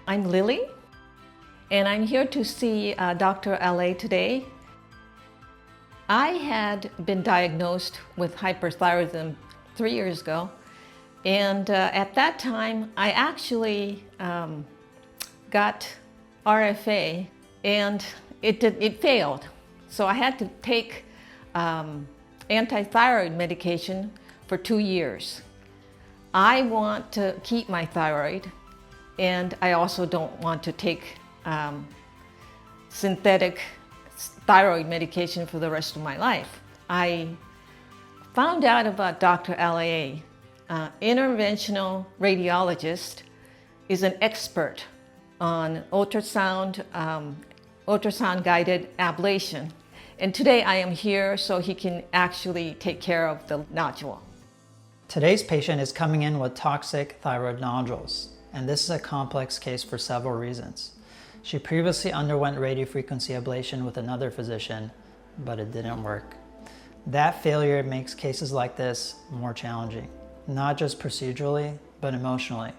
I'm Lily, and I'm here to see Dr. LA today. I had been diagnosed with hyperthyroidism 3 years ago, and at that time I actually got RFA, and it failed. So I had to take anti-thyroid medication for 2 years. I want to keep my thyroid, and I also don't want to take synthetic thyroid medication for the rest of my life. I found out about Dr. LA. Interventional radiologist is an expert on ultrasound, ultrasound-guided ablation. And today I am here so he can actually take care of the nodule. Today's patient is coming in with toxic thyroid nodules, and this is a complex case for several reasons. She previously underwent radiofrequency ablation with another physician, but it didn't work. That failure makes cases like this more challenging, not just procedurally, but emotionally.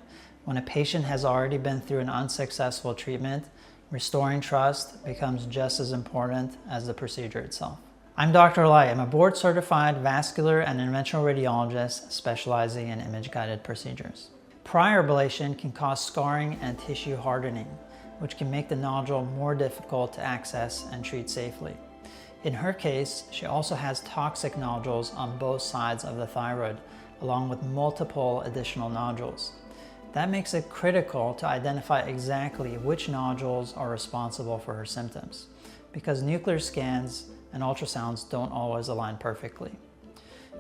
When a patient has already been through an unsuccessful treatment, restoring trust becomes just as important as the procedure itself. I'm Dr. Lai. I'm a board-certified vascular and interventional radiologist specializing in image-guided procedures. Prior ablation can cause scarring and tissue hardening, which can make the nodule more difficult to access and treat safely. In her case, she also has toxic nodules on both sides of the thyroid, along with multiple additional nodules. That makes it critical to identify exactly which nodules are responsible for her symptoms, because nuclear scans and ultrasounds don't always align perfectly.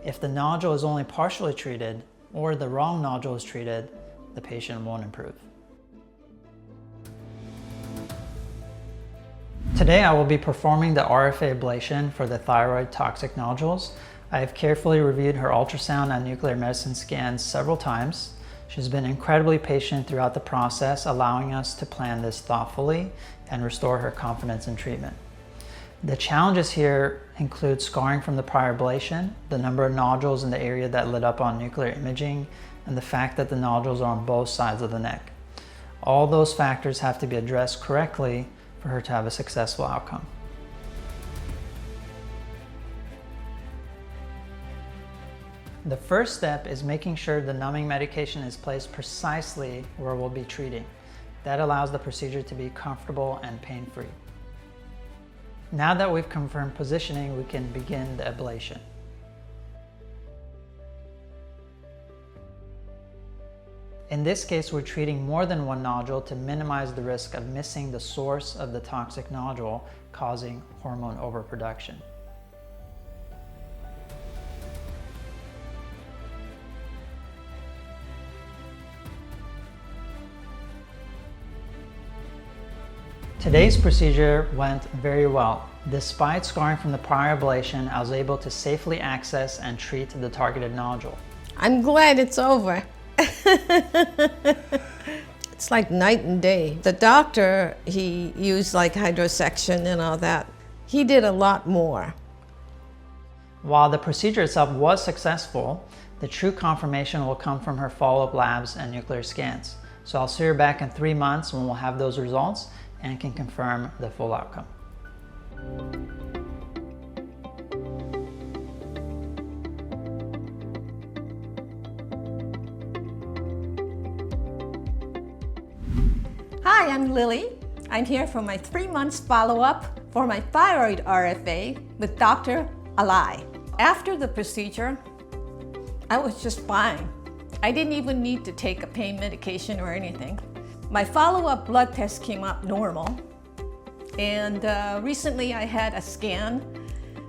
If the nodule is only partially treated or the wrong nodule is treated, the patient won't improve. Today I will be performing the RFA ablation for the thyroid toxic nodules. I have carefully reviewed her ultrasound and nuclear medicine scans several times. She's been incredibly patient throughout the process, allowing us to plan this thoughtfully and restore her confidence in treatment. The challenges here include scarring from the prior ablation, the number of nodules in the area that lit up on nuclear imaging, and the fact that the nodules are on both sides of the neck. All those factors have to be addressed correctly for her to have a successful outcome. The first step is making sure the numbing medication is placed precisely where we'll be treating. That allows the procedure to be comfortable and pain-free. Now that we've confirmed positioning, we can begin the ablation. In this case, we're treating more than one nodule to minimize the risk of missing the source of the toxic nodule, causing hormone overproduction. Today's procedure went very well. Despite scarring from the prior ablation, I was able to safely access and treat the targeted nodule. I'm glad it's over. It's like night and day. The doctor, he used like hydrosection and all that. He did a lot more. While the procedure itself was successful, the true confirmation will come from her follow-up labs and nuclear scans. So I'll see her back in 3 months when we'll have those results and can confirm the full outcome. Hi, I'm Lily. I'm here for my 3 months follow-up for my Thyroid RFA with Dr. Alai. After the procedure, I was just fine. I didn't even need to take a pain medication or anything. My follow-up blood test came up normal, and recently I had a scan,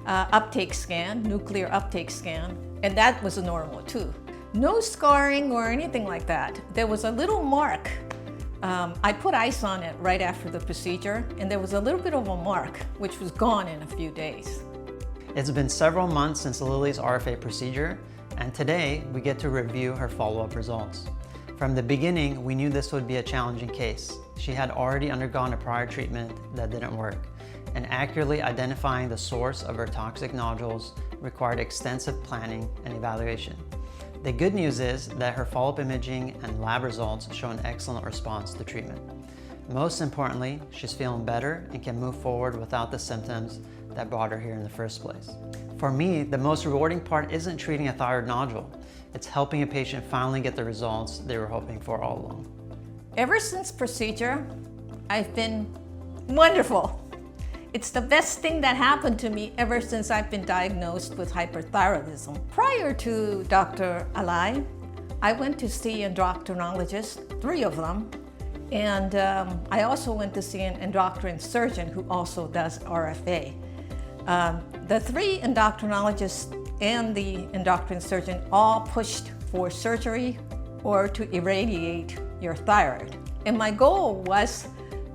uptake scan, nuclear uptake scan, and that was normal too. No scarring or anything like that. There was a little mark. I put ice on it right after the procedure, and there was a little bit of a mark, which was gone in a few days. It's been several months since Lily's RFA procedure, and today we get to review her follow-up results. From the beginning, we knew this would be a challenging case. She had already undergone a prior treatment that didn't work, and accurately identifying the source of her toxic nodules required extensive planning and evaluation. The good news is that her follow-up imaging and lab results show an excellent response to treatment. Most importantly, she's feeling better and can move forward without the symptoms that brought her here in the first place. For me, the most rewarding part isn't treating a thyroid nodule. It's helping a patient finally get the results they were hoping for all along. Ever since procedure, I've been wonderful. It's the best thing that happened to me ever since I've been diagnosed with hyperthyroidism. Prior to Dr. Alai, I went to see endocrinologists, 3 of them, and I also went to see an endocrine surgeon who also does RFA. The 3 endocrinologists and the endocrine surgeon all pushed for surgery or to irradiate your thyroid. And my goal was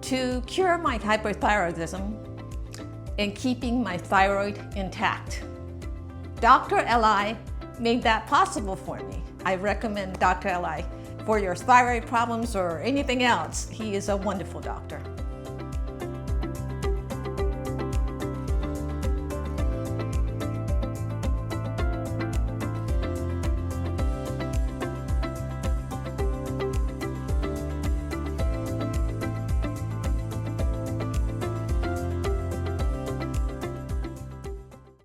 to cure my hyperthyroidism and keeping my thyroid intact. Dr. Eli made that possible for me. I recommend Dr. Eli for your thyroid problems or anything else. He is a wonderful doctor.